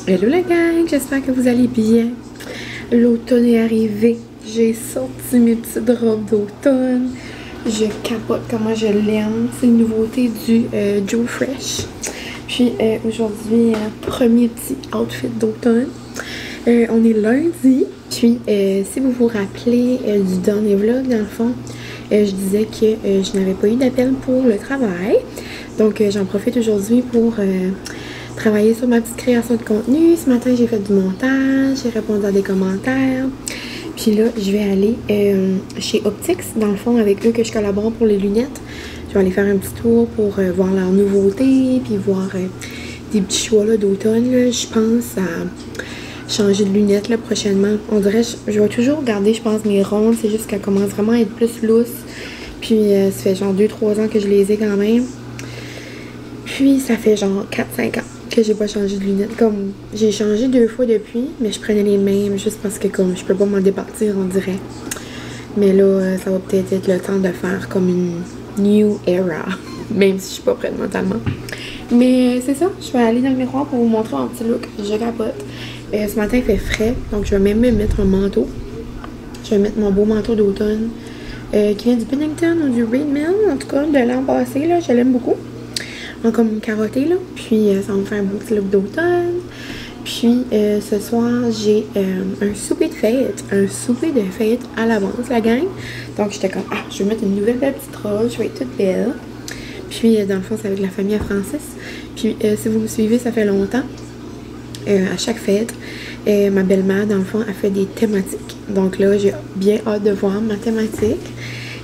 Hello la gang, j'espère que vous allez bien. L'automne est arrivé. J'ai sorti mes petites robes d'automne. Je capote comment je l'aime. C'est une nouveauté du Joe Fresh. Puis aujourd'hui, premier petit outfit d'automne. On est lundi. Puis si vous vous rappelez du dernier vlog, dans le fond, je disais que je n'avais pas eu d'appel pour le travail. Donc j'en profite aujourd'hui pour travailler sur ma petite création de contenu. Ce matin, j'ai fait du montage, j'ai répondu à des commentaires. Puis là, je vais aller chez Optix, dans le fond, avec eux que je collabore pour les lunettes. Je vais aller faire un petit tour pour voir leurs nouveautés, puis voir des petits choix d'automne. Je pense à changer de lunettes là, prochainement. On dirait, je vais toujours garder, je pense, mes rondes. C'est juste qu'elles commencent vraiment à être plus lousses. Puis ça fait genre 2-3 ans que je les ai quand même. Puis ça fait genre 4-5 ans que j'ai pas changé de lunettes. Comme j'ai changé 2 fois depuis, mais je prenais les mêmes juste parce que comme je peux pas m'en départir, on dirait. Mais là, ça va peut-être être le temps de faire comme une new era, même si je suis pas prête mentalement. Mais c'est ça, je vais aller dans le miroir pour vous montrer mon petit look. Je capote. Ce matin, il fait frais, donc je vais même me mettre un manteau. Je vais mettre mon beau manteau d'automne qui vient du Pennington ou du Redman, en tout cas de l'an passé. Là, je l'aime beaucoup. Comme carotté là, puis ça va me faire un beau petit look d'automne. Puis ce soir j'ai un souper de fête à l'avance la gang. Donc j'étais comme je vais mettre une nouvelle belle petite robe, je vais être toute belle. Puis dans le fond c'est avec la famille à Francis. Puis si vous me suivez ça fait longtemps, à chaque fête ma belle-mère dans le fond a fait des thématiques. Donc là j'ai bien hâte de voir ma thématique.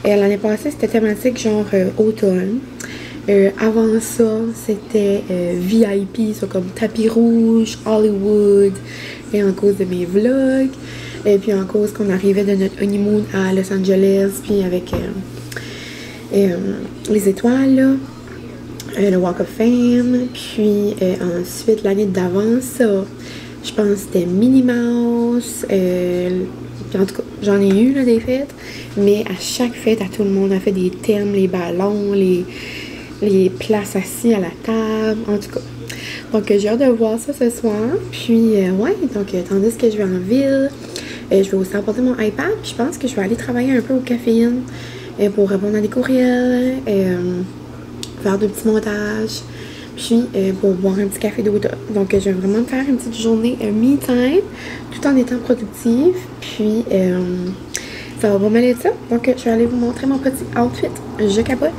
L'année passée c'était thématique genre automne. Avant ça, c'était VIP, soit comme tapis rouge, Hollywood, et en cause de mes vlogs, et puis en cause qu'on arrivait de notre honeymoon à Los Angeles, puis avec les étoiles, là, le Walk of Fame, puis ensuite l'année d'avant, ça, je pense que c'était Minnie Mouse, puis en tout cas, j'en ai eu là, des fêtes, mais à chaque fête, à tout le monde a fait des thèmes, les ballons, les places assis à la table, en tout cas. Donc, j'ai hâte de voir ça ce soir. Puis, ouais, donc, tandis que je vais en ville, je vais aussi apporter mon iPad. Puis, je pense que je vais aller travailler un peu au caféine pour répondre à des courriels, faire de petits montages, puis pour boire un petit café d'automne. Donc, je vais vraiment faire une petite journée me-time, tout en étant productive. Puis, ça va pas mal être ça. Donc, je vais aller vous montrer mon petit outfit. Je capote.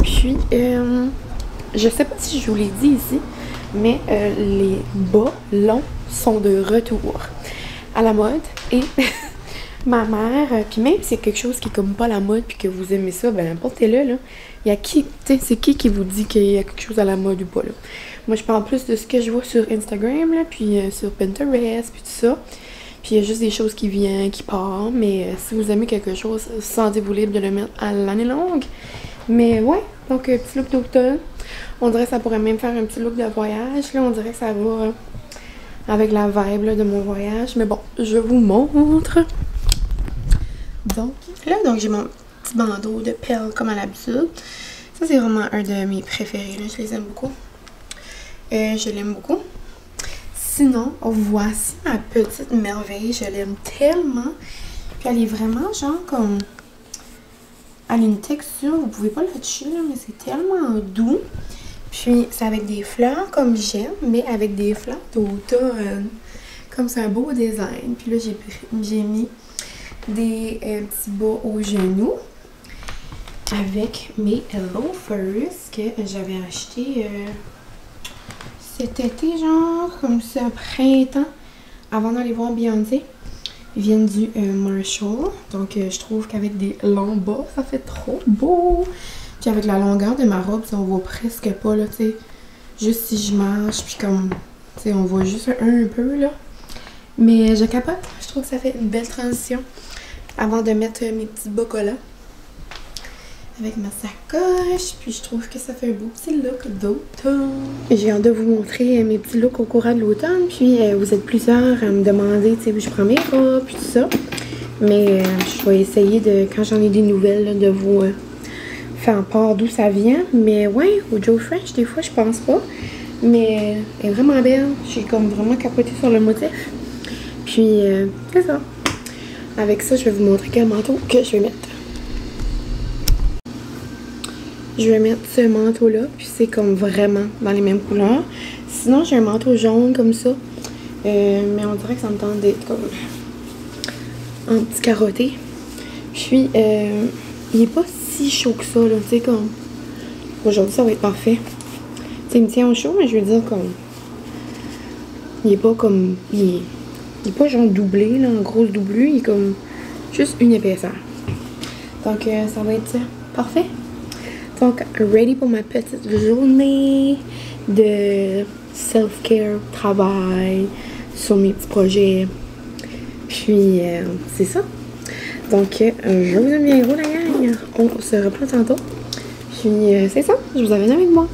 Puis, je sais pas si je vous l'ai dit ici, mais les bas longs sont de retour à la mode. Et ma mère, puis même si c'est quelque chose qui est comme pas la mode puis que vous aimez ça, ben portez-le là. Il y a qui, tu sais, c'est qui vous dit qu'il y a quelque chose à la mode ou pas là. Moi, je parle plus de ce que je vois sur Instagram là, puis sur Pinterest, puis tout ça. Puis il y a juste des choses qui viennent, qui partent. Mais si vous aimez quelque chose, sentez-vous libre de le mettre à l'année longue. Mais ouais, donc petit look d'automne. On dirait que ça pourrait même faire un petit look de voyage. Là, on dirait que ça va avec la vibe là, de mon voyage. Mais bon, je vous montre. Donc, là, j'ai mon petit bandeau de perles comme à l'habitude. Ça, c'est vraiment un de mes préférés. Là. Je les aime beaucoup. Je l'aime beaucoup. Sinon, voici ma petite merveille. Je l'aime tellement. Puis elle est vraiment genre comme... Elle a une texture, vous pouvez pas le toucher là, mais c'est tellement doux. Puis c'est avec des fleurs comme j'aime, mais avec des fleurs d'automne. Comme c'est un beau design. Puis là j'ai mis des petits bas aux genoux avec mes loafers que j'avais acheté cet été, genre comme ça, printemps, avant d'aller voir Beyoncé. Ils viennent du Marshall. Donc, je trouve qu'avec des longs bas, ça fait trop beau. Puis avec la longueur de ma robe, on voit presque pas, là, tu sais. Juste si je marche, puis comme, tu sais, on voit juste un peu, là. Mais je capote. Je trouve que ça fait une belle transition avant de mettre mes petits bas collants avec ma sacoche. Puis je trouve que ça fait un beau petit look d'automne. J'ai hâte de vous montrer mes petits looks au courant de l'automne. Puis vous êtes plusieurs à me demander, tu sais, où je prends mes robes, puis tout ça. Mais je vais essayer de, quand j'en ai des nouvelles, là, de vous faire part d'où ça vient. Mais ouais, au Joe Fresh, des fois, je pense pas. Mais elle est vraiment belle. J'ai comme vraiment capoté sur le motif. Puis, c'est ça. Avec ça, je vais vous montrer quel manteau que je vais mettre. Je vais mettre ce manteau-là. Puis c'est comme vraiment dans les mêmes couleurs. Sinon, j'ai un manteau jaune comme ça. Mais on dirait que ça me tente d'être comme en petit carotté. Puis, il est pas si chaud que ça, là. Tu sais, comme... Aujourd'hui, ça va être parfait. Tu sais, il me tient au chaud, mais je veux dire, comme... Il est pas comme... Il est pas genre doublé, là, en grosse doublure. Il est comme juste une épaisseur. Donc, ça va être parfait. Donc, ready pour ma petite journée de self-care, travail, sur mes petits projets. Puis, c'est ça. Donc, je vous aime bien gros, la gang. On se reprend tantôt. Puis, c'est ça. Je vous amène avec moi.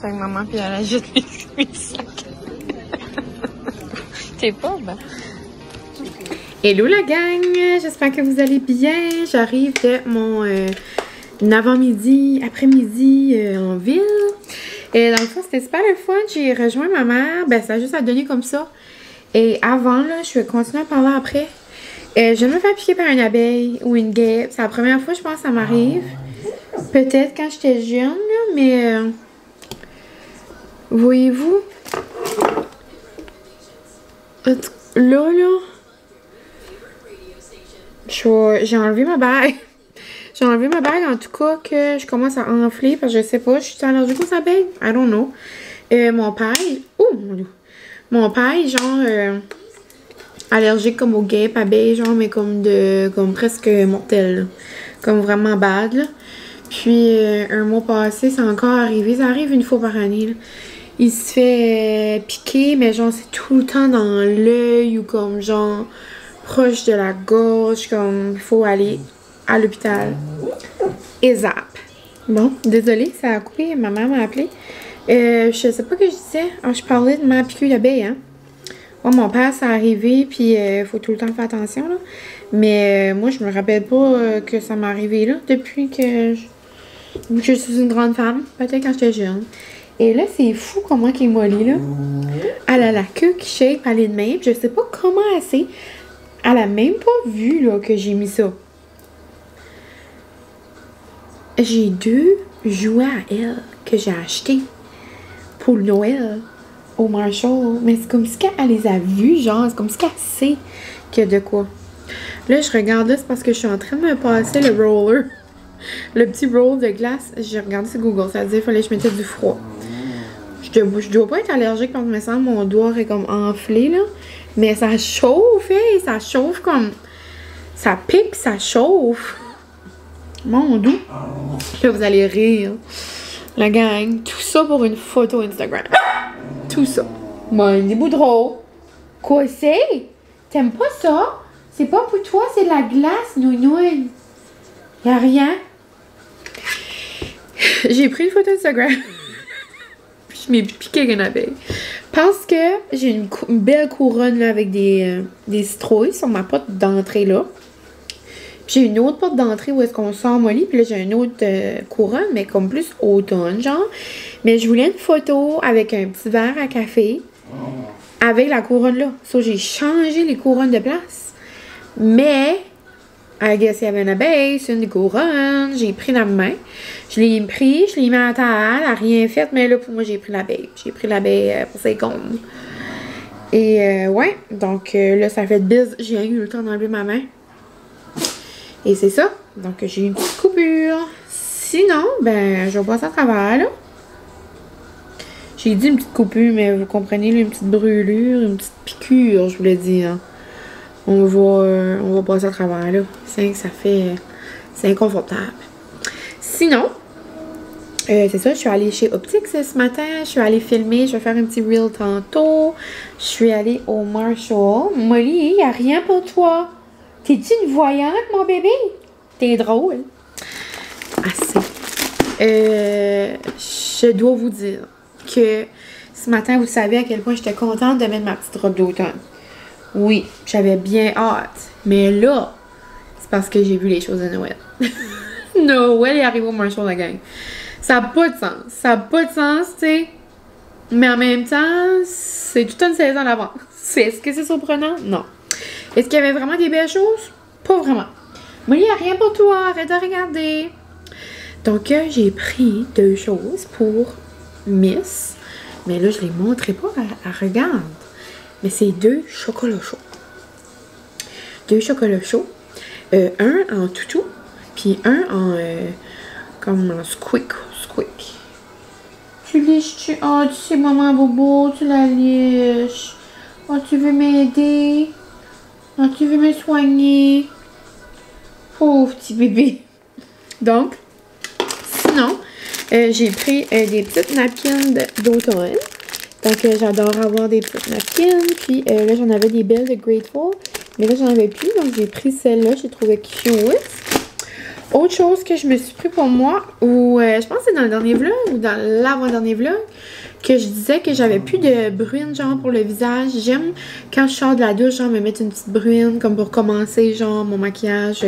Avec maman, puis elle ajoute mes sacs. T'es pas, ben. Hello la gang! J'espère que vous allez bien. J'arrive de mon avant-midi, après-midi en ville. Et dans le fond, c'était super le fun. J'ai rejoint ma mère. Ben, ça a juste à donner comme ça. Et avant, là, je vais continuer à parler après. Je viens de me faire piquer par une abeille ou une guêpe. C'est la première fois, je pense, que ça m'arrive. Peut-être quand j'étais jeune, là, mais... voyez-vous? Là, j'ai enlevé ma bague. J'ai enlevé ma bague, en tout cas, que je commence à enfler, parce que je sais pas, je suis allergique aux abeilles. I don't know. Mon père, mon père est genre allergique comme aux guêpes, abeilles, genre, mais comme presque mortel, là. Comme vraiment bad, là. Puis, un mois passé, c'est encore arrivé. Ça arrive une fois par année, là. Il se fait piquer, mais genre c'est tout le temps dans l'œil ou comme genre proche de la gorge, comme il faut aller à l'hôpital. Et zap. Bon, désolée, ça a coupé, ma mère m'a appelé. Je sais pas ce que je disais. Ah, je parlais de ma piqûre d'abeille, hein. Ouais, mon père, ça arrivé, puis il faut tout le temps faire attention, là. Mais moi, je me rappelle pas que ça m'est arrivé, là, depuis que je suis une grande femme. Peut-être quand j'étais jeune. Et là, c'est fou comment qu'elle est mollie, là. Elle a la queue qui shape, elle est de même. Je sais pas comment elle sait. Elle a même pas vu, là, que j'ai mis ça. J'ai 2 jouets à elle que j'ai achetés pour le Noël au Marshall. Mais c'est comme si elle les a vus, genre. C'est comme si elle sait qu'il y a de quoi. Là, je regarde là, c'est parce que je suis en train de me passer le roller. Le petit roll de glace. J'ai regardé sur Google. Ça disait qu'il fallait que je mette du froid. Je dois pas être allergique parce que me semble mon doigt est comme enflé, là. Mais ça chauffe, hein, ça chauffe comme... Ça pique, ça chauffe. Mon doux. Là, vous allez rire. La gang. Tout ça pour une photo Instagram. Tout ça. Bon, des bouts de drôle. Quoi c'est? T'aimes pas ça? C'est pas pour toi, c'est de la glace, nounoune. Y'a rien. J'ai pris une photo Instagram. Je m'ai piqué avec une abeille. pense que j'ai une belle couronne là, avec des citrouilles sur ma porte d'entrée là. J'ai une autre porte d'entrée où est-ce qu'on sort Molly. Puis là, j'ai une autre couronne, mais comme plus automne, genre. Mais je voulais une photo avec un petit verre à café. Avec la couronne là. So, j'ai changé les couronnes de place. Mais, I guess il y avait une abeille, c'est une des couronnes. J'ai pris la main. Je l'ai pris, je l'ai mis à la table. Elle n'a rien fait, mais là, pour moi, j'ai pris l'abeille. J'ai pris l'abeille pour ses comptes. Et ouais, donc là, ça fait de bise. J'ai eu le temps d'enlever ma main. Et c'est ça. Donc, j'ai une petite coupure. Sinon, ben, je vais passer à travers, là. J'ai dit une petite coupure, mais vous comprenez, là, une petite brûlure, une petite piqûre, je voulais dire. On va passer à travers, là. C'est inconfortable. Sinon, c'est ça, je suis allée chez Optix ce matin. Je suis allée filmer, je vais faire un petit reel tantôt. Je suis allée au Marshall. Molly, il n'y a rien pour toi. T'es-tu une voyante, mon bébé? T'es drôle. Assez. Je dois vous dire que ce matin, vous savez à quel point j'étais contente de mettre ma petite robe d'automne. Oui, j'avais bien hâte. Mais là, c'est parce que j'ai vu les choses de Noël. Noël est arrivé au Marshall, la gang. Ça n'a pas de sens. Ça n'a pas de sens, tu sais. Mais en même temps, c'est toute une saison d'avance. Est-ce que c'est surprenant? Non. Est-ce qu'il y avait vraiment des belles choses? Pas vraiment. Mais il n'y a rien pour toi. Arrête de regarder. Donc, j'ai pris 2 choses pour Miss. Mais là, je ne les montrerai pas. Elle regarde. Mais c'est 2 chocolats chauds. 2 chocolats chauds. Un en toutou. Puis un en... comme en squeak. Tu liches-tu? Oh, tu sais, maman bobo, tu la liches. Oh, tu veux m'aider? Oh, tu veux me soigner? Pauvre petit bébé. Donc, sinon, j'ai pris des petites napkins d'automne. Donc, j'adore avoir des petites napkins. Puis là, j'en avais des belles de Grateful. Mais là, j'en avais plus. Donc, j'ai pris celle-là. J'ai trouvé cute. Autre chose que je me suis pris pour moi, ou je pense que c'est dans le dernier vlog ou dans l'avant-dernier vlog, que je disais que j'avais plus de bruine, genre, pour le visage. J'aime, quand je sors de la douche, genre, me mettre une petite bruine, comme pour commencer, genre, mon maquillage,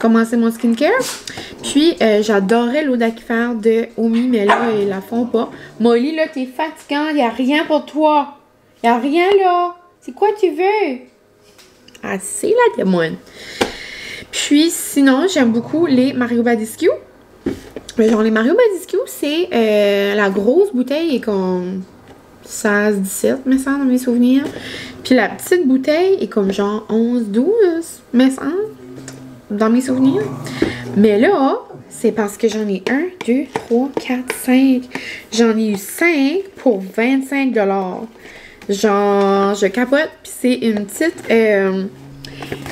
commencer mon skincare. Puis, j'adorais l'eau d'aquifère de Omi, mais là, ils la font pas. Molly, là, t'es fatigante, y a rien pour toi. Y a rien, là. C'est quoi tu veux? Ah, c'est la témoigne. Puis, sinon, j'aime beaucoup les Mario Badescu. Genre, les Mario Badescu, c'est la grosse bouteille est comme 16-17, me semble, dans mes souvenirs. Puis, la petite bouteille est comme genre 11-12, me semble, dans mes souvenirs. Mais là, c'est parce que j'en ai 1, 2, 3, 4, 5. J'en ai eu 5 pour 25 $. Genre, je capote. Puis, c'est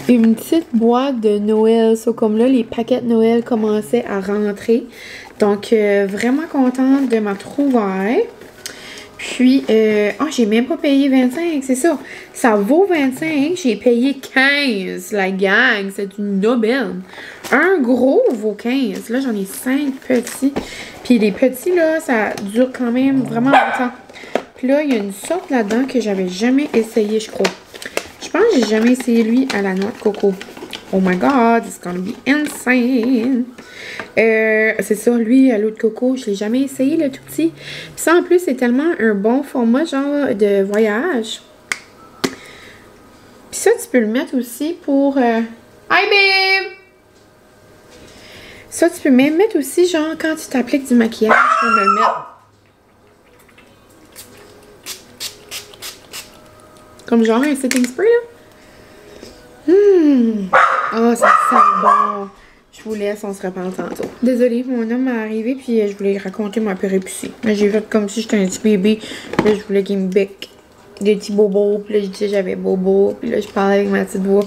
une petite boîte de Noël. So, comme là, les paquets de Noël commençaient à rentrer. Donc, vraiment contente de ma trouvaille. Puis, j'ai même pas payé 25, c'est ça. Ça vaut 25, j'ai payé 15, la gang. C'est une aubaine. Un gros vaut 15. Là, j'en ai 5 petits. Puis, les petits, là, ça dure quand même vraiment longtemps. Puis là, il y a une sorte là-dedans que j'avais jamais essayé, je crois. Je pense que j'ai jamais essayé lui à la noix de coco. Oh my god, it's gonna be insane. C'est ça, lui, à l'eau de coco, je l'ai jamais essayé, le tout petit. Puis ça, en plus, c'est tellement un bon format, genre, de voyage. Puis ça, tu peux le mettre aussi pour... Hi, babe! Ça, tu peux même mettre aussi, genre, quand tu t'appliques du maquillage, tu peux me le mettre. Comme genre un setting spray, là. Oh, ça sent bon. Je vous laisse, on se reparle tantôt. Désolée, mon homme m'est arrivé, puis je voulais raconter ma péripétie. J'ai fait comme si j'étais un petit bébé. Là, je voulais qu'il me bec des petits bobos. Puis là, je disais j'avais bobo. Puis là, je parlais avec ma petite voix.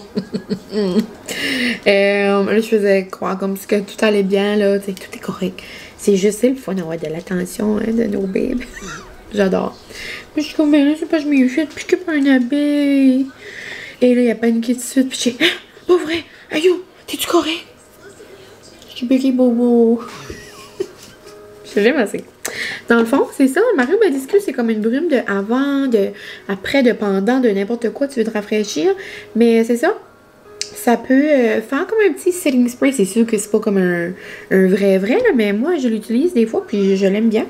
Là, je faisais croire comme si que tout allait bien, là. Tout est correct. C'est juste le fun d'avoir de l'attention, hein, de nos bébés. J'adore. Puis je suis comme, mais là, c'est pas, je m'y fait piquer par une abeille. Et là, il a paniqué tout de suite. Puis j'ai, hein, pas vrai? Aïe, t'es-tu correct? J'ai piqué bobo. Je l'aime assez. Dans le fond, c'est ça. Mario Badiscu, c'est comme une brume de avant, de après, de pendant, de n'importe quoi tu veux te rafraîchir. Mais c'est ça. Ça peut faire comme un petit setting spray. C'est sûr que c'est pas comme un vrai, là, mais moi, je l'utilise des fois, puis je l'aime bien.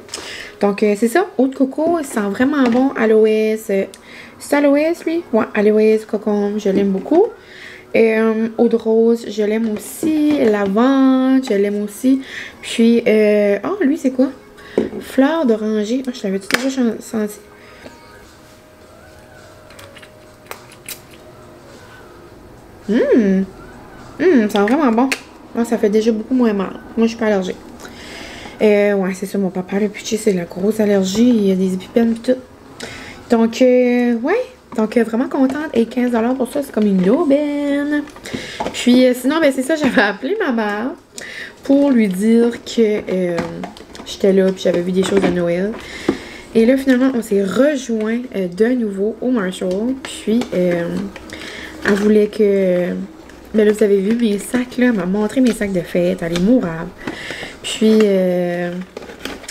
Donc, c'est ça. Eau de coco, ça sent vraiment bon. Aloès. C'est aloès, lui? Ouais, aloès, cocon, je l'aime beaucoup. Eau de rose, je l'aime aussi. Lavande, je l'aime aussi. Puis, oh, lui, c'est quoi? Fleur d'oranger. Oh, je l'avais déjà senti. Ça sent vraiment bon. Oh, ça fait déjà beaucoup moins mal. Moi, je suis pas allergique. Ouais, c'est ça, mon papa, le pitché, c'est la grosse allergie. Il y a des épipènes et tout. Donc, ouais. Donc, vraiment contente. Et 15$ pour ça, c'est comme une aubaine. Puis, sinon, ben, c'est ça, j'avais appelé ma mère pour lui dire que j'étais là, puis j'avais vu des choses de Noël. Et là, finalement, on s'est rejoint de nouveau au Marshall. Puis, elle voulait que... Mais là, vous avez vu mes sacs, là. Elle m'a montré mes sacs de fête. Elle est mourable. Puis,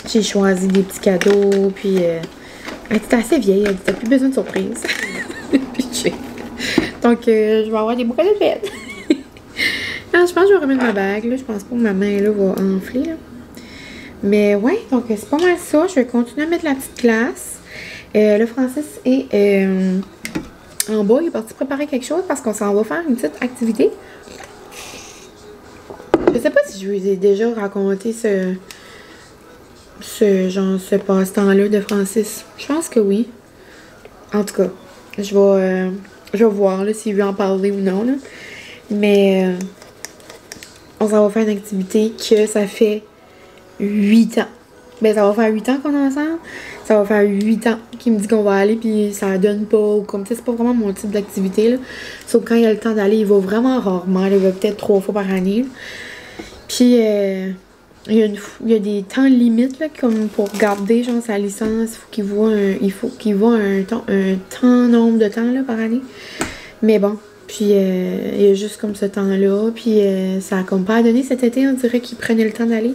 j'ai choisi des petits cadeaux. Puis, elle était assez vieille. Elle dit, t'as plus besoin de surprise. Puis, donc, je vais avoir des beaux cadeaux de fête. Alors, je pense que je vais remettre ma bague, là. Je pense pas que ma main, là, va enfler, là. Mais, ouais. Donc, c'est pas mal ça. Je vais continuer à mettre la petite glace. Là, Francis est... en bas, il est parti préparer quelque chose parce qu'on s'en va faire une petite activité. Je sais pas si je vous ai déjà raconté ce passe-temps-là de Francis. Je pense que oui. En tout cas, je vais voir s'il veut en parler ou non. Là. Mais on s'en va faire une activité que ça fait 8 ans. Ben, ça va faire 8 ans qu'on est ensemble. Ça va faire 8 ans qu'il me dit qu'on va aller, puis ça donne pas. Ou comme, tu sais, c'est pas vraiment mon type d'activité, là. Sauf quand il a le temps d'aller, il va vraiment rarement. Il va peut-être 3 fois par année. Puis, il y a des temps limites, là, comme pour garder, genre, sa licence. Il faut qu'il voit un temps nombre de temps, là, par année. Mais bon. Puis, il y a juste comme ce temps-là. Puis, ça a comme pas donné cet été. On dirait qu'il prenait le temps d'aller.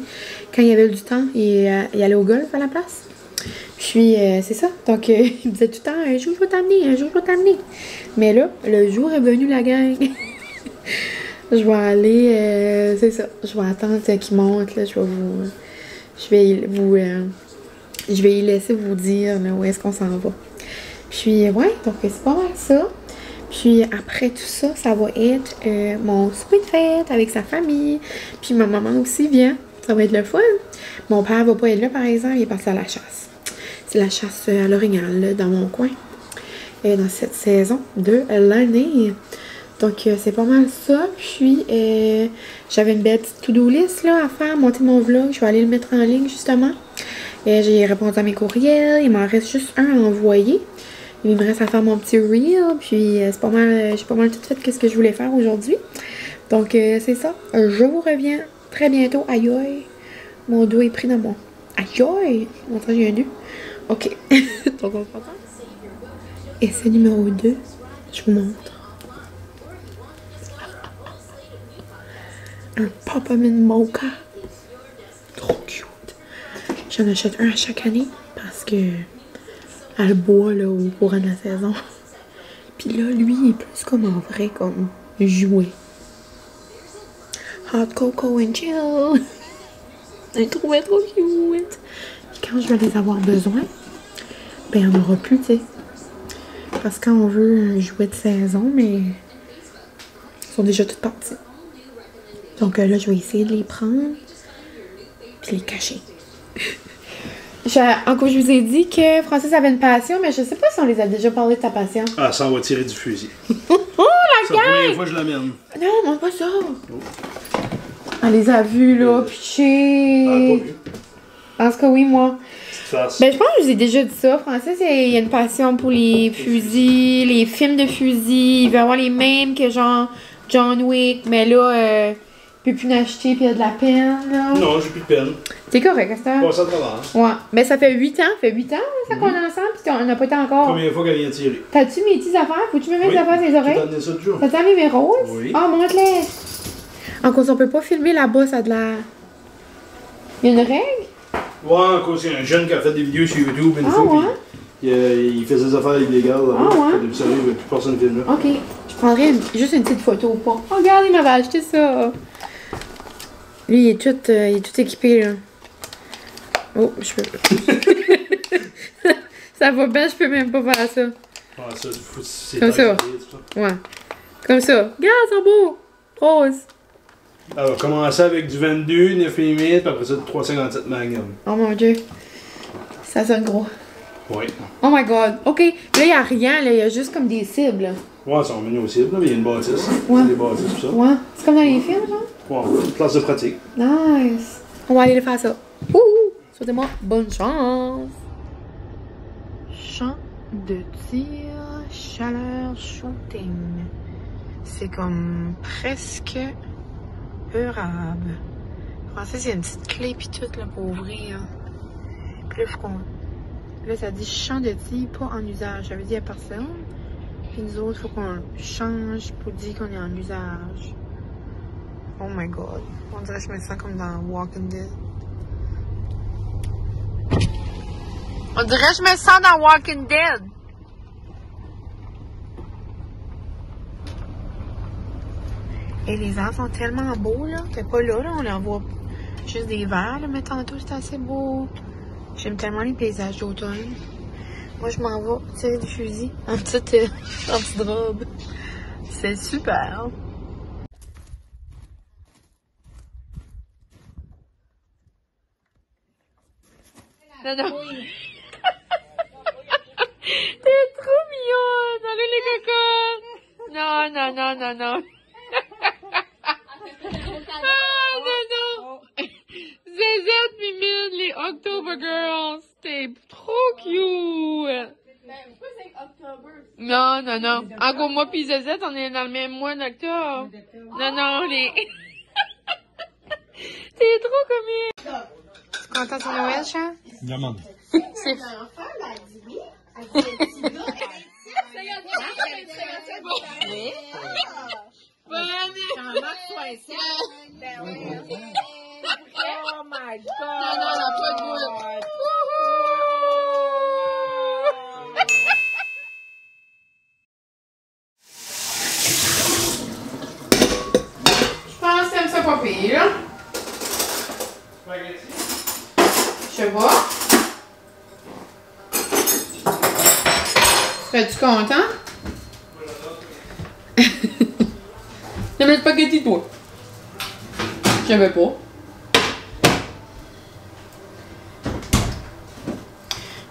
Quand il y avait du temps, il allait au golf à la place. Puis, c'est ça. Donc, il me disait tout le temps, un jour, je vais t'amener, un jour, je vais t'amener. Mais là, le jour est venu, la gang. Je vais aller, c'est ça. Je vais attendre qu'il monte, là. Je vais y laisser vous dire, là, où est-ce qu'on s'en va. Puis, ouais, donc, c'est pas mal ça. Puis après tout ça, ça va être mon souper de fête avec sa famille. Puis ma maman aussi vient. Ça va être le fun. Mon père va pas être là, par exemple. Il est parti à la chasse. C'est la chasse à l'orignal, là, dans mon coin. Dans cette saison de l'année. Donc, c'est pas mal ça. Puis, j'avais une belle petite to-do list là, à faire. Monter mon vlog. Je vais aller le mettre en ligne, justement. J'ai répondu à mes courriels. Il m'en reste juste un à envoyer. Il me reste à faire mon petit reel, puis c'est pas mal, j'ai pas mal tout fait ce que je voulais faire aujourd'hui. Donc, c'est ça. Je vous reviens très bientôt. Aïe aïe. Mon doigt est pris dans mon... Aïe aïe. Mon train, j'ai un 2. OK. Donc, on se prend. Essai numéro 2. Je vous montre. Un Peppermint Mocha. Trop cute. J'en achète un à chaque année parce que... elle boit là au courant de la saison. Puis là, lui, il est plus comme en vrai, comme jouet. Hot cocoa and chill. Je le trouvais trop cute. Puis quand je vais les avoir besoin, ben il n'y en aura plus, tu sais. Parce que quand on veut un jouet de saison, mais ils sont déjà toutes parties. Donc là, je vais essayer de les prendre. Puis les cacher. Encore, je vous ai dit que Francis avait une passion, mais je sais pas si on les a déjà parlé de ta passion. Ah, ça, on va tirer du fusil. Oh, la gang! C'est la première fois que je l'amène. Non, moi pas ça. Oh. On les a vus, là, pitchés. Ah, pas vu. En tout cas, oui, moi. Face. Ben, je pense que je vous ai déjà dit ça. Francis, il a une passion pour les fusils, les films de fusils. Il veut avoir les mêmes que genre John Wick, mais là, il peut plus n'acheter, puis il y a de la peine, là. Non, j'ai plus de peine. T'es correct, Castor? Pas ça de travers. Ouais. Mais ça fait 8 ans. Ça fait 8 ans, ça qu'on est ensemble, puis on n'a pas été encore. Première fois qu'elle vient tirer. T'as-tu mes petites affaires? Faut-tu me mettre des affaires sur les oreilles? Tu t'as ça le jour. T'as-tu mis mes roses? Oui. Ah, montre-les! En cause, on peut pas filmer là-bas, ça a de la... Il y a une règle? Ouais, à cause qu'il y a un jeune qui a fait des vidéos sur YouTube une Ah, fois, ouais? puis il fait des affaires illégales là-bas. Ah, ouais? Depuis ça arrive, plus personne filme là. Ok, je prendrais juste une petite photo ou pas. Oh, regarde, il m'avait acheté ça. Lui, il est tout équipé, là. Oh, je peux pas. Ça va bien, je peux même pas faire ça. Ah, ça, c'est Comme ça. ça. Ouais. Comme ça. Regarde, c'est beau. Rose. Alors, on va commencer avec du 22, 9 mm, puis après ça, du 357 Magnum. Oh mon dieu. Ça sonne gros. Ouais. Oh my god. Ok. Là, il n'y a rien, là. Il y a juste comme des cibles. Ouais, ça, on met au cible, là, mais il y a une bâtisse. Ouais. Des bâtisses, tout ça. Ouais. C'est comme dans les films, genre? Ouais, une place de pratique. Nice. On va aller faire ça. Ouh! Souhaitez-moi bonne chance. Champ de tir, chaleur, shooting. C'est comme presque heurable. En fait, il y a une petite clé pis tout là pour ouvrir. Puis là, faut qu'on... Là, ça dit champ de tir, pas en usage. Ça veut dire à personne. Puis nous autres, faut qu'on change pour dire qu'on est en usage. Oh my god. On dirait que je me sens comme dans Walking Dead. On dirait que je me sens dans Walking Dead. Et les arbres sont tellement beaux, là. T'es pas là, on en voit juste des verts, là, mais tantôt, c'est assez beau. J'aime tellement les paysages d'automne. Moi, je m'en vais tirer du fusil en petite robe. C'est super. Non, non. T'es trop mignonne. Salut les cocons. Non, non, non, non, non. Ah, non, non. Zézette, Mimine, les October Girls. T'es trop cute. Non, non, non. Encore moi pis Zézette, on est dans le même mois d'octobre. Non, non, les... T'es trop comique. Tu es content de Noël, Chan? Demande. C'est... Oui. Oh my god! Non, non, non, pas de boule. Je pense que t'aimes ça pas pire, là. Je sais pas. Serais-tu content? T'aimes le spaghetti, toi? Je savais pas.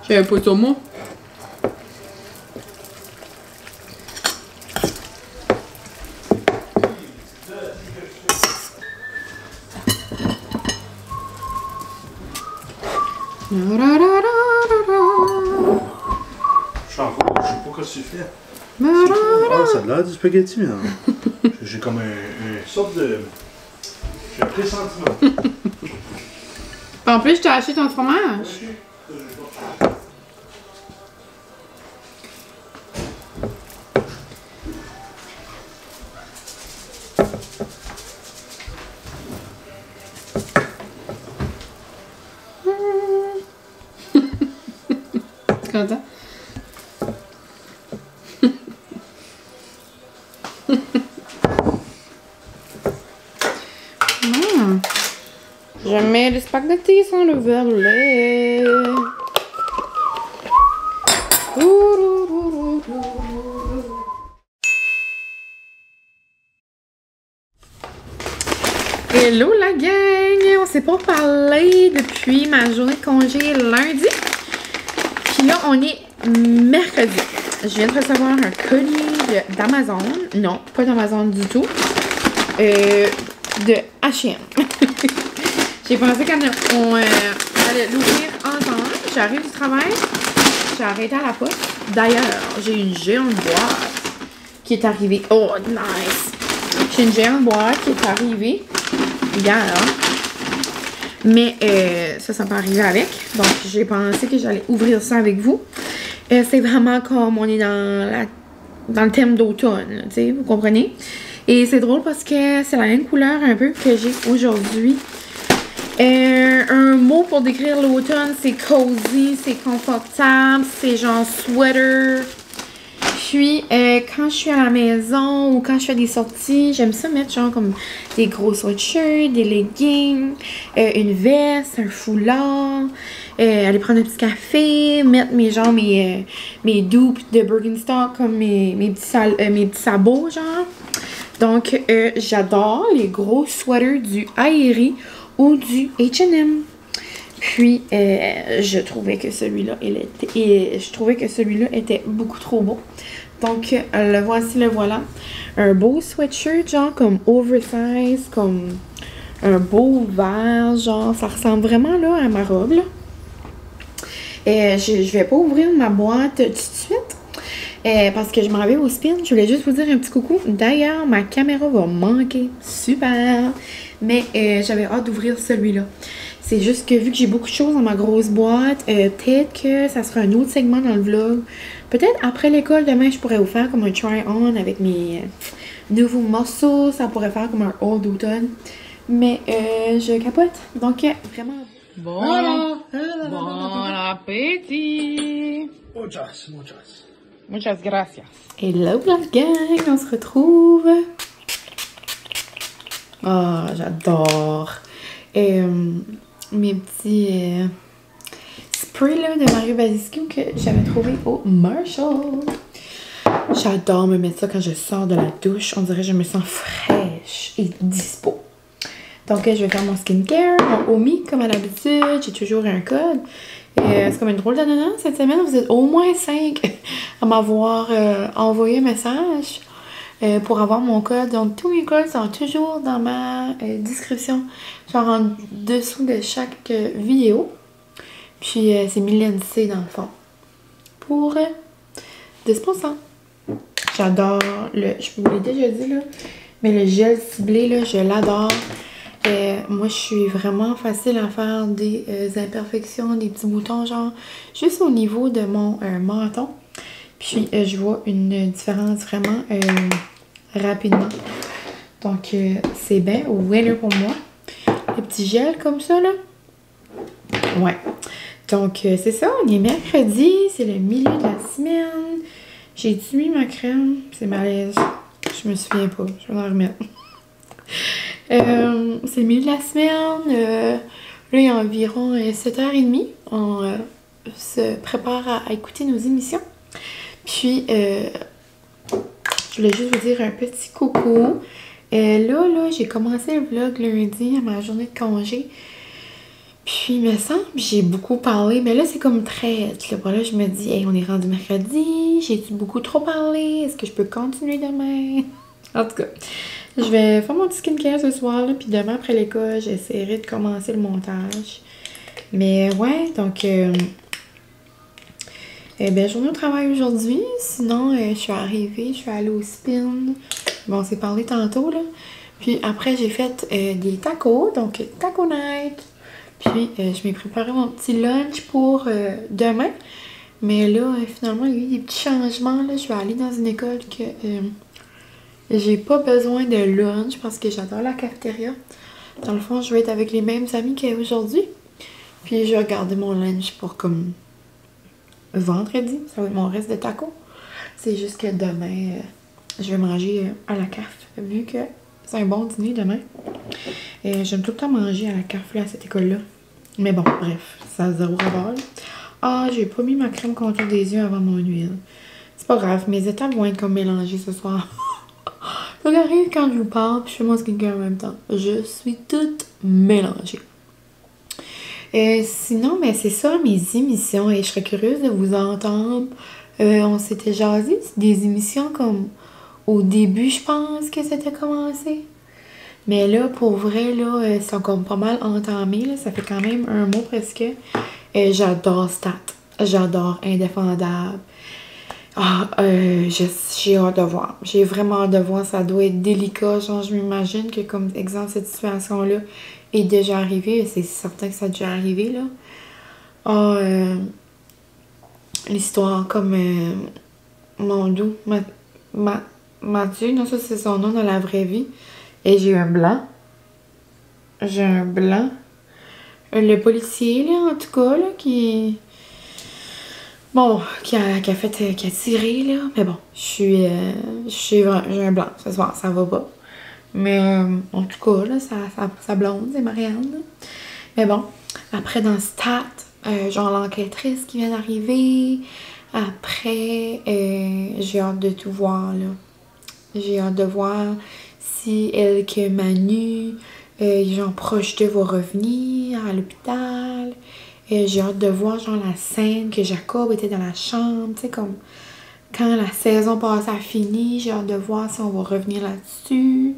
Je savais pas ça, moi. Je sais pas ce que tu fais. Ah, ça a l'air du spaghetti, mais non. J'ai comme une sorte de... J'ai un pressentiment. En plus, je t'ai acheté ton fromage. Tu es content? Je mets le spaghetti sans le verlet. Hello la gang! On s'est pas parlé depuis ma journée de congé lundi. Puis là, on est mercredi. Je viens de recevoir un colis d'Amazon. Non, pas d'Amazon du tout. De H&M. J'ai pensé qu'on allait l'ouvrir ensemble. J'arrive du travail. J'ai arrêté à la poste. D'ailleurs, j'ai une géante boîte qui est arrivée. Oh, nice! J'ai une géante boîte qui est arrivée hier. Mais ça peut arriver avec. Donc, j'ai pensé que j'allais ouvrir ça avec vous. C'est vraiment comme on est dans le thème d'automne, tu sais, vous comprenez? Et c'est drôle parce que c'est la même couleur un peu que j'ai aujourd'hui. Un mot pour décrire l'automne, c'est cozy, c'est confortable, c'est genre sweater. Puis, quand je suis à la maison ou quand je fais des sorties, j'aime ça mettre genre comme des gros sweatshirts, des leggings, une veste, un foulard, aller prendre un petit café, mettre mes dupes de Birkenstock comme mes petits sabots, genre. Donc, j'adore les gros sweaters du Aerie ou du H&M. Puis, je trouvais que celui-là était beaucoup trop beau. Donc, le voici, le voilà. Un beau sweatshirt, genre comme oversize, comme un beau vert, genre, ça ressemble vraiment là à ma robe, là. Je vais pas ouvrir ma boîte tout de suite. Parce que je m'en vais au spin. Je voulais juste vous dire un petit coucou. D'ailleurs, ma caméra va manquer. Super! Mais j'avais hâte d'ouvrir celui-là. C'est juste que vu que j'ai beaucoup de choses dans ma grosse boîte, peut-être que ça sera un autre segment dans le vlog. Peut-être après l'école, demain, je pourrais vous faire comme un try-on avec mes nouveaux morceaux. Ça pourrait faire comme un haul d'automne. Mais je capote. Donc, vraiment... Bon appétit. Muchas. Muchas gracias. Hello, Blanc Gang! On se retrouve. Ah, j'adore. Mes petits sprays là, de Mario Badescu que j'avais trouvé au Marshall. J'adore me mettre ça quand je sors de la douche. On dirait que je me sens fraîche et dispo. Donc, je vais faire mon skincare, mon Omi, comme à l'habitude. J'ai toujours un code. C'est comme une drôle d'annonce cette semaine. Vous êtes au moins 5 à m'avoir envoyé un message pour avoir mon code. Donc, tous mes codes sont toujours dans ma description, genre en dessous de chaque vidéo. Puis, c'est Mylène C dans le fond. Pour 10%. J'adore je vous l'ai déjà dit là, mais le gel ciblé là, je l'adore. Moi, je suis vraiment facile à faire des imperfections, des petits boutons, genre juste au niveau de mon menton. Puis, je vois une différence vraiment rapidement. Donc, c'est bien winner pour moi. Les petits gels comme ça, là. Ouais. Donc, c'est ça. On est mercredi. C'est le milieu de la semaine. J'ai-tu mis ma crème? C'est malaise. Je me souviens pas. Je vais en remettre. C'est le milieu de la semaine. Là, il y a environ 7h30. On se prépare à écouter nos émissions. Puis, je voulais juste vous dire un petit coucou. Là, j'ai commencé le vlog lundi à ma journée de congé. Puis, il me semble que j'ai beaucoup parlé. Mais là, c'est comme très... Là, je me dis, hey, on est rendu mercredi. J'ai-tu beaucoup trop parlé? Est-ce que je peux continuer demain? En tout cas, je vais faire mon petit skincare ce soir. Là, puis demain, après l'école, j'essaierai de commencer le montage. Mais ouais, donc... journée au travail aujourd'hui. Sinon, je suis arrivée, je suis allée au spin. Bon, on s'est parlé tantôt, là. Puis après, j'ai fait des tacos, donc taco night. Puis, je m'ai préparé mon petit lunch pour demain. Mais là, finalement, il y a eu des petits changements, là. Je vais aller dans une école que j'ai pas besoin de lunch parce que j'adore la cafétéria. Dans le fond, je vais être avec les mêmes amis qu'aujourd'hui. Puis, je vais garder mon lunch pour comme... vendredi, ça va être mon reste de tacos. C'est juste que demain, je vais manger à la CAF, vu que c'est un bon dîner demain. J'aime tout le temps manger à la CAF, là, à cette école-là. Mais bon, bref, ça a zéro rapport. Ah, j'ai pas mis ma crème contour des yeux avant mon huile. C'est pas grave, mes étapes vont être comme mélangées ce soir. Ça arrive quand je vous parle, puis je fais mon skincare en même temps. Je suis toute mélangée. Sinon, mais c'est ça, mes émissions. Et je serais curieuse de vous entendre. On s'était jasé. C'est des émissions comme au début, je pense que c'était commencé. Mais là, pour vrai, là, elles sont comme pas mal entamées. Là. Ça fait quand même un mois presque. J'adore Stat. J'adore Indéfendable. Ah, j'ai hâte de voir. J'ai vraiment hâte de voir. Ça doit être délicat. Genre, je m'imagine que, comme exemple, cette situation-là est déjà arrivée. C'est certain que ça a déjà arrivé, là. Ah, l'histoire comme mon doux, Mathieu, non, ça c'est son nom dans la vraie vie. Et j'ai un blanc. J'ai un blanc. le policier, là, en tout cas, là, qui... Bon, qui a tiré, là. Mais bon, j'ai un blanc ce soir, ça va pas. Mais en tout cas, là, sa blonde, c'est Marianne. Là. Mais bon, après, dans Stat, genre l'enquêtrice qui vient d'arriver. Après, j'ai hâte de tout voir, là. J'ai hâte de voir si elle que Manu, genre proche d'eux, va revenir à l'hôpital. J'ai hâte de voir, genre, la scène que Jacob était dans la chambre, tu sais, comme quand la saison passée a fini. J'ai hâte de voir si on va revenir là-dessus.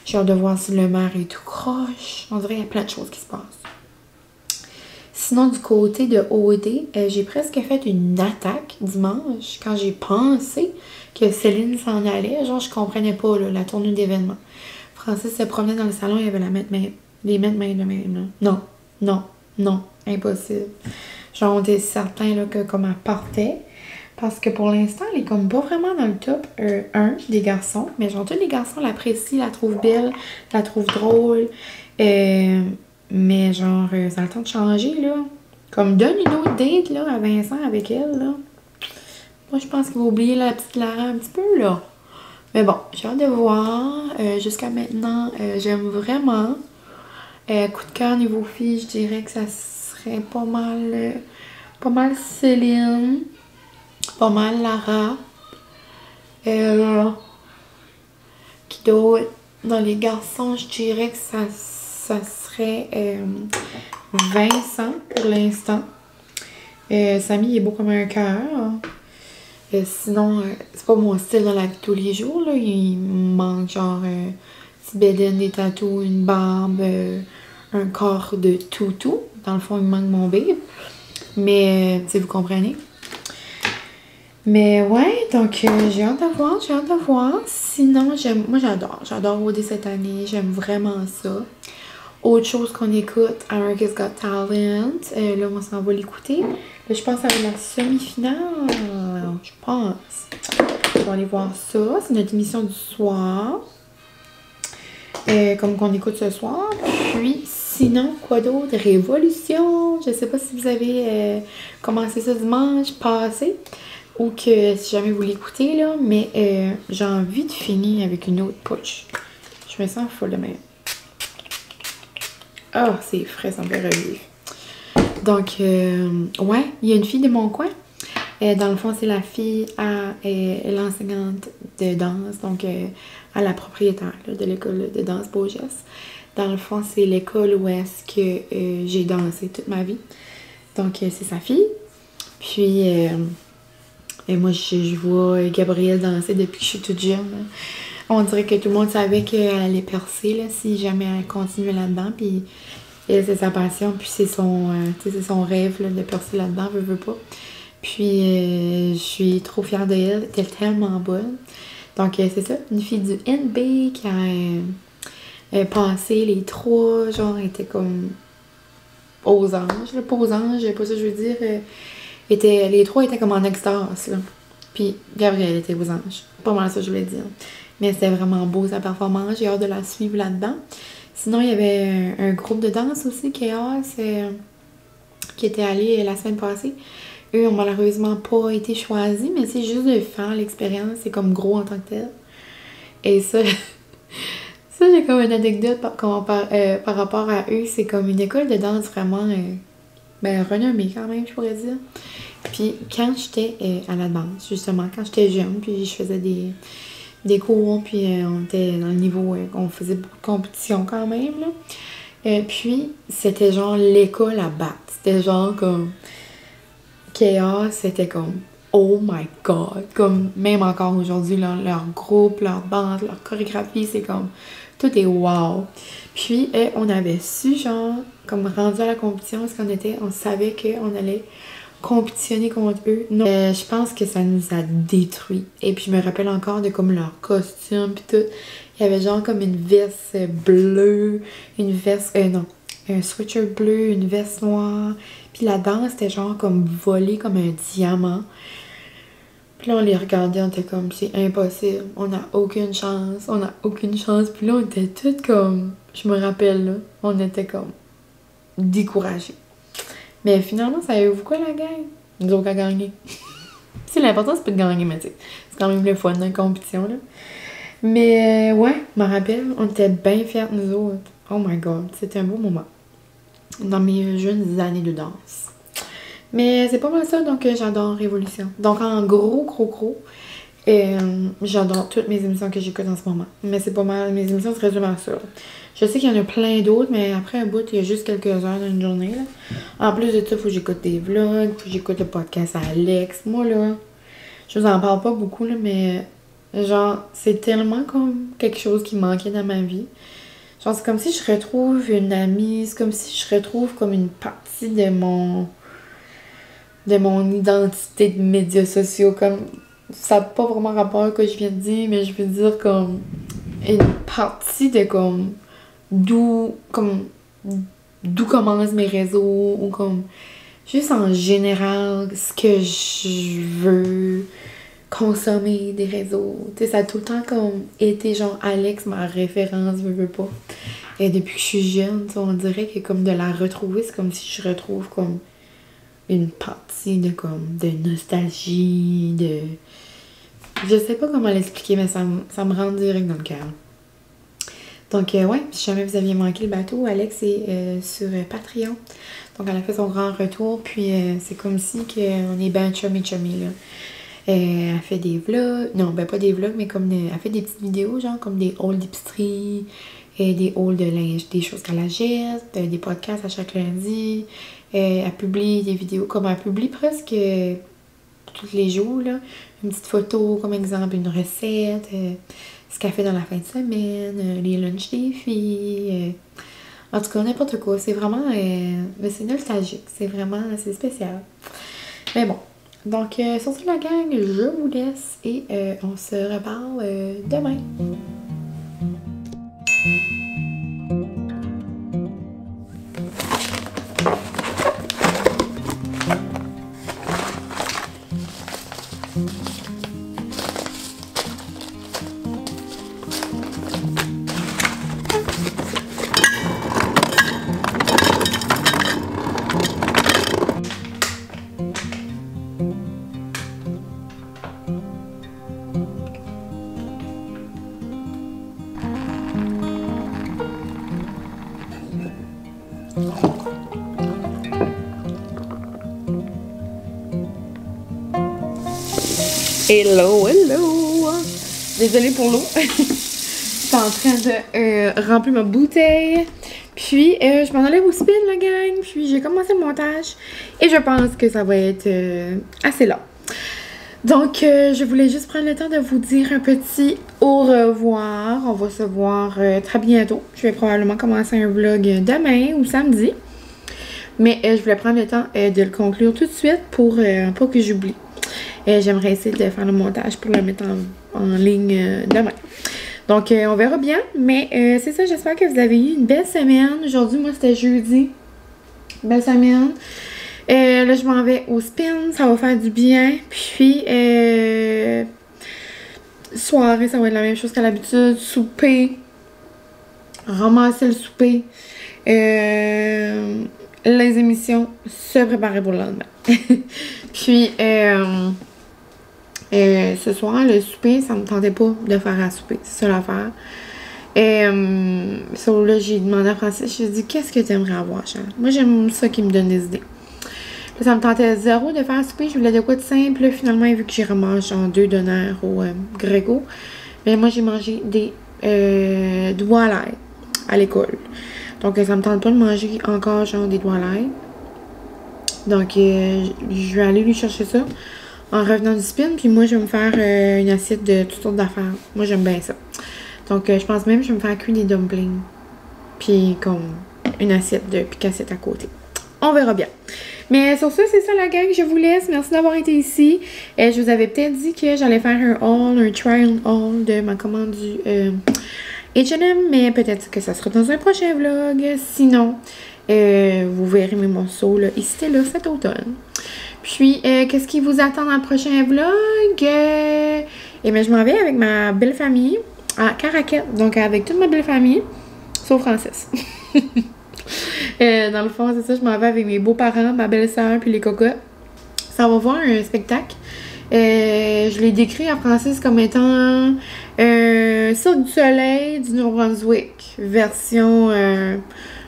J'ai hâte de voir si le maire est tout croche. On dirait qu'il y a plein de choses qui se passent. Sinon, du côté de OD, j'ai presque fait une attaque dimanche quand j'ai pensé que Céline s'en allait. Genre, je comprenais pas là, la tournure d'événements. Francis se promenait dans le salon, il y avait les mains de même. Là. Non, impossible. Genre, on était certain là, que comme elle partait. Parce que pour l'instant, elle est comme pas vraiment dans le top 1 des garçons. Mais genre, tous les garçons l'apprécient, la trouvent belle, la trouvent drôle. Mais genre, ça a le temps de changer, là. Comme donne une autre date, là, à Vincent avec elle, là. Moi, je pense qu'il va oublier la petite Lara un petit peu, là. Mais bon, j'ai hâte de voir. Jusqu'à maintenant, j'aime vraiment. Coup de cœur niveau fille, je dirais que ça serait pas mal Céline. Pas mal Lara. Qui d'autre? Dans les garçons, je dirais que ça serait Vincent pour l'instant. Samy, il est beau comme un cœur. Sinon, c'est pas mon style dans la vie de tous les jours. Là. Il me manque genre petit bédaine, des tatous, une barbe, un corps de toutou. Dans le fond, il me manque mon bébé. Mais, tu sais, vous comprenez. Mais ouais, donc j'ai hâte de voir. Sinon, moi j'adore OD cette année, j'aime vraiment ça. Autre chose qu'on écoute, America's Got Talent, là on s'en va l'écouter. Là je pense à la semi-finale, je pense. On va aller voir ça, c'est notre émission du soir. Comme qu'on écoute ce soir. Puis sinon, quoi d'autre? Révolution, je sais pas si vous avez commencé ça dimanche passé. Ou que si jamais vous l'écoutez, là, mais j'ai envie de finir avec une autre push. Je me sens folle de même. Oh, c'est frais, ça me fait revivre. Donc, ouais, il y a une fille de mon coin. Dans le fond, c'est la fille à l'enseignante de danse, donc à la propriétaire là, de l'école de danse Beaugesse. Dans le fond, c'est l'école où est-ce que j'ai dansé toute ma vie. Donc, c'est sa fille. Puis... et moi, je vois Gabrielle danser depuis que je suis toute jeune. On dirait que tout le monde savait qu'elle allait percer là, si jamais elle continuait là-dedans. Puis elle, c'est sa passion, puis c'est son rêve là, de percer là-dedans, veut pas. Puis je suis trop fière d'elle, elle est tellement bonne. Donc c'est ça, une fille du NB qui a passé les 3, genre, était comme aux anges, là, pas aux anges, pas ça je veux dire. Les 3 étaient comme en extase, là. Puis Gabrielle était aux anges. Pas mal ça, je voulais dire. Mais c'était vraiment beau sa performance. J'ai hâte de la suivre là-dedans. Sinon, il y avait un groupe de danse aussi, Chaos, qui était allé la semaine passée. Eux ont malheureusement pas été choisis, mais c'est juste de faire l'expérience. C'est comme gros en tant que tel. Et ça, ça j'ai comme une anecdote par rapport à eux. C'est comme une école de danse vraiment... renommée quand même, je pourrais dire. Puis quand j'étais à la danse, justement, quand j'étais jeune, puis je faisais des cours, puis on était dans le niveau, on faisait beaucoup de compétition quand même, là. Puis c'était genre l'école à battre. C'était genre comme... Chaos, c'était comme... Oh my God! Comme même encore aujourd'hui, leur groupe, leur bande, leur chorégraphie, c'est comme... Tout est wow! Puis, on avait su, genre, comme rendu à la compétition, parce on savait qu'on allait compétitionner contre eux. Non, je pense que ça nous a détruits. Et puis, je me rappelle encore de comme leur costume, puis tout. Il y avait genre comme une veste bleue, une veste... un sweatshirt bleu, une veste noire. Puis la danse, c'était genre comme volée comme un diamant. Puis là, on les regardait, on était comme, c'est impossible, on n'a aucune chance, Puis là, on était toutes comme, je me rappelle, là, on était comme, découragée. Mais finalement, savez-vous quoi, la gang? Nous autres, à gagner. C'est l'important, c'est pas de gagner, mais tu sais, c'est quand même le fun dans la compétition, là. Mais ouais, je me rappelle, on était bien fiers, nous autres. Oh my god, c'était un beau moment. Dans mes jeunes années de danse. Mais c'est pas mal ça, donc j'adore Révolution. Donc en gros, j'adore toutes mes émissions que j'écoute en ce moment. Mais c'est pas mal, mes émissions se résument à ça. Je sais qu'il y en a plein d'autres, mais après un bout, il y a juste quelques heures dans une journée, là. En plus de ça, il faut que j'écoute des vlogs, faut que j'écoute le podcast à Alex. Moi, là, je vous en parle pas beaucoup, là, mais genre, c'est tellement comme quelque chose qui manquait dans ma vie. Genre, c'est comme si je retrouve une amie, c'est comme si je retrouve comme une partie de mon identité de médias sociaux. Comme, ça n'a pas vraiment rapport à ce que je viens de dire, mais je veux dire comme une partie de comme d'où commencent mes réseaux, ou comme juste en général ce que je veux consommer des réseaux. Tu sais, ça a tout le temps comme été genre Alex, ma référence, veux pas. Et depuis que je suis jeune, on dirait que comme de la retrouver, c'est comme si je retrouve comme une partie de comme de nostalgie, de... Je sais pas comment l'expliquer, mais ça me rend direct dans le cœur. Donc ouais, si jamais vous aviez manqué le bateau, Alex est sur Patreon. Donc elle a fait son grand retour, puis c'est comme si on est ben chummy là. Elle fait des vlogs, non, ben pas des vlogs, mais comme elle fait des petites vidéos, genre comme des hauls d'épicerie, des hauls de linge, des choses qu'elle achète, des podcasts à chaque lundi. Elle publie des vidéos, comme elle publie presque tous les jours, là. Une petite photo, comme exemple, une recette, ce qu'elle fait dans la fin de semaine, les lunchs des filles. En tout cas, n'importe quoi. C'est vraiment... mais c'est nostalgique. C'est vraiment... C'est spécial. Mais bon. Donc, sur ce, la gang, je vous laisse et on se reparle demain. Hello! Désolée pour l'eau. Je suis en train de remplir ma bouteille. Puis, je m'en allais au spin, la gang. Puis, j'ai commencé le montage. Et je pense que ça va être assez long. Donc, je voulais juste prendre le temps de vous dire un petit au revoir. On va se voir très bientôt. Je vais probablement commencer un vlog demain ou samedi. Mais je voulais prendre le temps de le conclure tout de suite pour pas que j'oublie. J'aimerais essayer de faire le montage pour le mettre en ligne demain. Donc, on verra bien. Mais c'est ça, j'espère que vous avez eu une belle semaine. Aujourd'hui, moi, c'était jeudi. Belle semaine. Là, je m'en vais au spin. Ça va faire du bien. Puis, soirée, ça va être la même chose qu'à l'habitude. Souper. Ramasser le souper. Les émissions. Se préparer pour le lendemain. Puis, ce soir, le souper, ça me tentait pas de faire à souper. C'est ça l'affaire. Là, j'ai demandé à Francis, je lui ai dit, qu'est-ce que tu aimerais avoir, Charles? Moi, j'aime ça qui me donne des idées. Là, ça me tentait zéro de faire à souper. Je voulais de quoi de simple. Là, finalement, vu que j'ai ramassé genre 2 donneurs au Grégo, mais moi, j'ai mangé des doigts à l'ail à l'école. Donc, ça me tente pas de manger encore genre des doigts à l'ail. Donc, je vais aller lui chercher ça en revenant du spin. Puis moi, je vais me faire une assiette de toutes sortes d'affaires. Moi, j'aime bien ça. Donc, je pense même que je vais me faire cuire des dumplings. Puis, comme une assiette de picassette à côté. On verra bien. Mais sur ça, c'est ça la gang. Je vous laisse. Merci d'avoir été ici. Je vous avais peut-être dit que j'allais faire un trial haul de ma commande du H&M. Mais peut-être que ça sera dans un prochain vlog. Sinon... vous verrez mes morceaux là, ici et là cet automne. Puis, qu'est-ce qui vous attend dans le prochain vlog? Et bien, je m'en vais avec ma belle famille à Caraquette. Donc, avec toute ma belle famille, sauf Francis. Dans le fond, c'est ça, je m'en vais avec mes beaux-parents, ma belle-sœur puis les cocottes. Ça va voir un spectacle. Je l'ai décrit en français comme étant Cirque du Soleil du Nouveau-Brunswick, version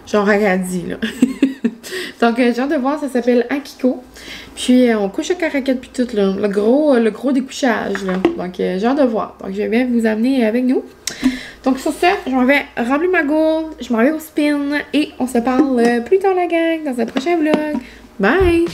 genre Acadie, là. Donc, j'ai hâte de voir, ça s'appelle Akiko. Puis, on couche à caraquette puis tout, là. Le gros découchage, là. Donc, j'ai hâte de voir. Donc, je vais bien vous amener avec nous. Donc, sur ce, je m'en vais remplir ma gourde, je m'en vais au spin et on se parle plus tard, la gang, dans un prochain vlog. Bye!